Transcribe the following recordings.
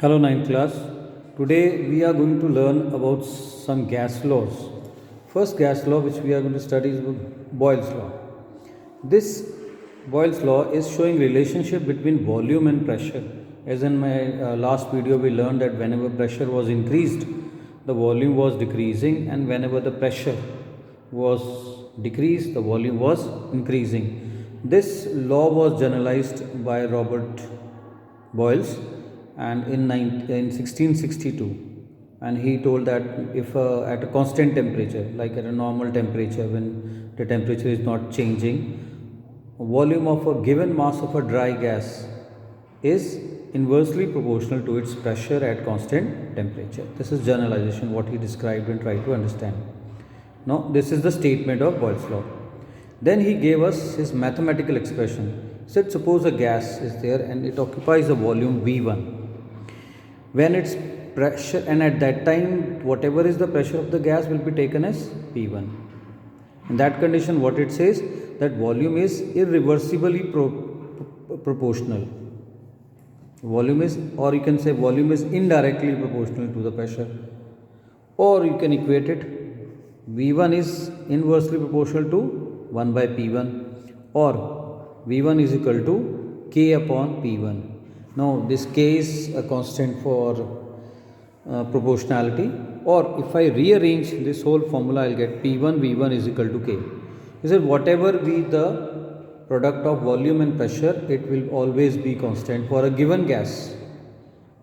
Hello ninth class. Today we are going to learn about some gas laws. First gas law which we are going to study is Boyle's law. This Boyle's law is showing relationship between volume and pressure. As in my last video we learned that whenever pressure was increased, the volume was decreasing, and whenever the pressure was decreased, the volume was increasing. This law was generalized by Robert Boyles and in 1662, and he told that if at a constant temperature, like at a normal temperature when the temperature is not changing, volume of a given mass of a dry gas is inversely proportional to its pressure at constant temperature. This is generalization what he described and tried to understand. Now this is the statement of Boyle's law. Then he gave us his mathematical expression. He said suppose a gas is there and it occupies a volume V1. When its pressure, and at that time whatever is the pressure of the gas will be taken as P1. In that condition what it says, that volume is irreversibly proportional. Volume is, or you can say volume is indirectly proportional to the pressure, or you can equate it, V1 is inversely proportional to 1 by P1, or V1 is equal to K upon P1. Now this K is a constant for proportionality, or if I rearrange this whole formula I will get P1 V1 is equal to K. He said whatever be the product of volume and pressure, it will always be constant for a given gas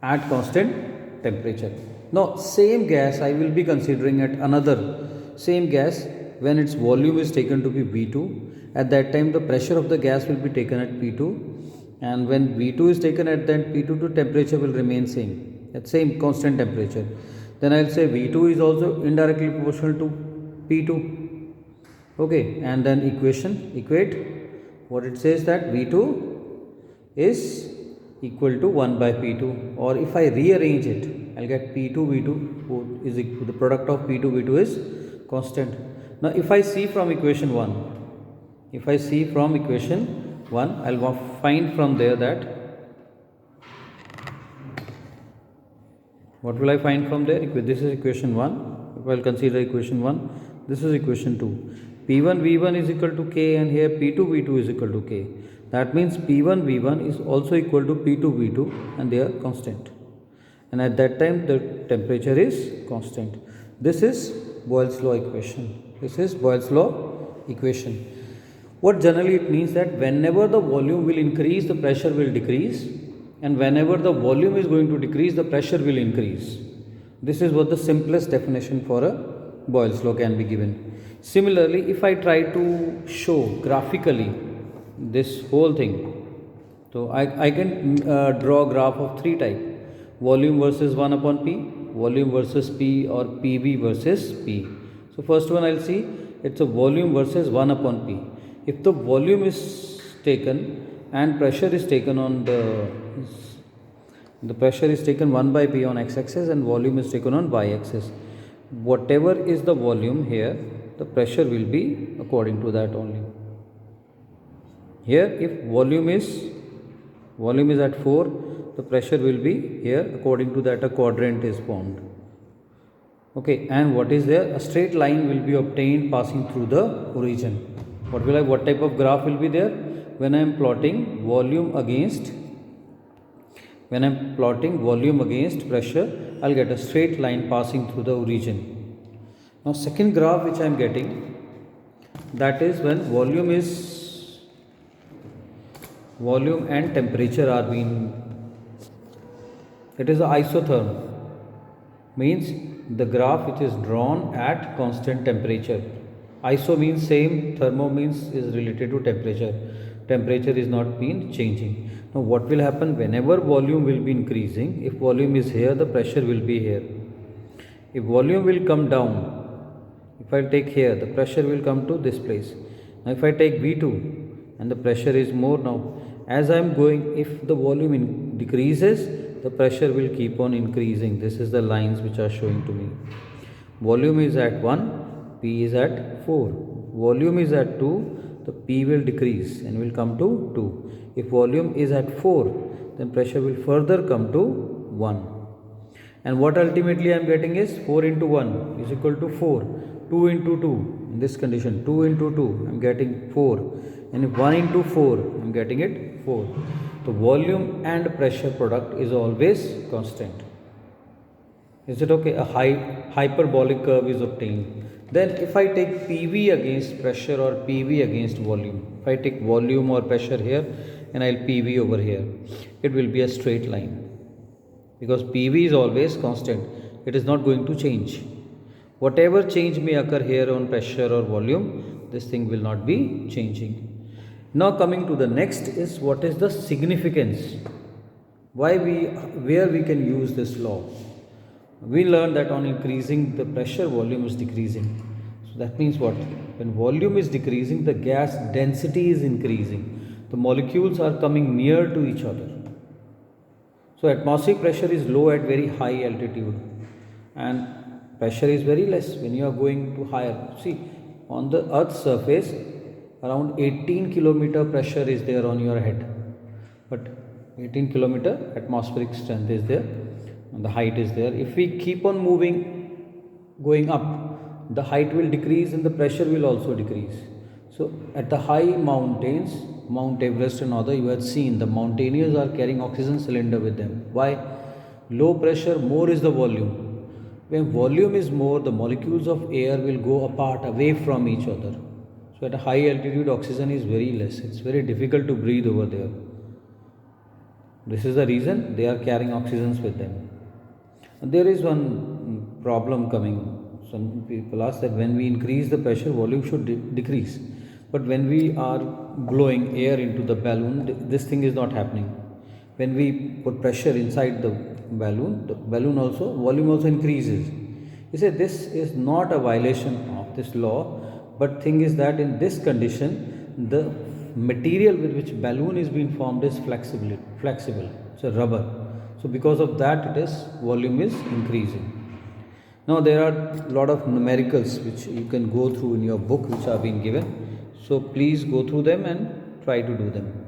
at constant temperature. Now same gas I will be considering at another same gas when its volume is taken to be V2. At that time the pressure of the gas will be taken at P2, and when V2 is taken at then P2 to temperature will remain same, at same constant temperature. Then I will say V2 is also indirectly proportional to P2. Okay, and then equate what it says, that V2 is equal to 1 by P2, or if I rearrange it I will get P2 V2 is equal, the product of P2 V2 is constant. Now if I see from equation 1, I will find from there that, what will I find from there? This is equation 1. If I will consider equation 1, this is equation 2. P1 V1 is equal to K, and here P2 V2 is equal to K. That means P1 V1 is also equal to P2 V2, and they are constant. And at that time the temperature is constant. This is Boyle's law equation. What generally it means, that whenever the volume will increase, the pressure will decrease, and whenever the volume is going to decrease, the pressure will increase. This is what the simplest definition for a Boyle's law can be given. Similarly, if I try to show graphically this whole thing, so I can draw a graph of three types: volume versus 1 upon P, volume versus P, or PV versus P. So first one I will see, it's a volume versus 1 upon P. If the volume is taken and pressure is taken on the pressure is taken 1 by P on x-axis and volume is taken on y-axis, whatever is the volume here, the pressure will be according to that only. Here if volume is at 4, the pressure will be here, according to that a quadrant is formed. Okay, and what is there? A straight line will be obtained passing through the origin. What type of graph will be there? When I am plotting volume against pressure, I will get a straight line passing through the origin. Now second graph which I am getting, that is when volume and temperature are being, it is an isotherm, means the graph which is drawn at constant temperature. Iso means same, thermo means is related to temperature. Temperature is not been changing. Now what will happen whenever volume will be increasing? If volume is here, the pressure will be here. If volume will come down, if I take here, the pressure will come to this place. Now if I take V2 and the pressure is more, now as I am going, if the volume decreases, the pressure will keep on increasing. This is the lines which are showing to me. Volume is at 1, P is at 4. Volume is at 2, the P will decrease and will come to 2. If volume is at 4, then pressure will further come to 1. And what ultimately I am getting is 4 into 1 is equal to 4. 2 into 2, in this condition 2 into 2 I am getting 4, and 1 into 4 I am getting it 4. The volume and pressure product is always constant. Is it okay? A hyperbolic curve is obtained. Then if I take PV against pressure or PV against volume, if I take volume or pressure here and I'll PV over here, it will be a straight line, because PV is always constant. It is not going to change. Whatever change may occur here on pressure or volume, this thing will not be changing. Now coming to the next is, what is the significance? Where we can use this law? We learned that on increasing the pressure, volume is decreasing. So that means what? When volume is decreasing, the gas density is increasing. The molecules are coming near to each other. So atmospheric pressure is low at very high altitude, and pressure is very less when you are going to higher. See, on the Earth's surface, around 18 kilometer pressure is there on your head, but 18 kilometer atmospheric strength is there, and the height is there. If we keep on moving, going up, the height will decrease and the pressure will also decrease. So at the high mountains, Mount Everest and other, you have seen the mountaineers are carrying oxygen cylinder with them. Why? Low pressure, more is the volume. When volume is more, the molecules of air will go apart, away from each other. So at a high altitude, oxygen is very less. It's very difficult to breathe over there. This is the reason they are carrying oxygens with them. And there is one problem coming. Some people ask that when we increase the pressure, volume should decrease. But when we are blowing air into the balloon, this thing is not happening. When we put pressure inside the balloon also, volume also increases. You say this is not a violation of this law, but thing is that in this condition, the material with which balloon is being formed is flexible. It's a rubber. So because of that, volume is increasing. Now there are a lot of numericals which you can go through in your book, which are being given. So please go through them and try to do them.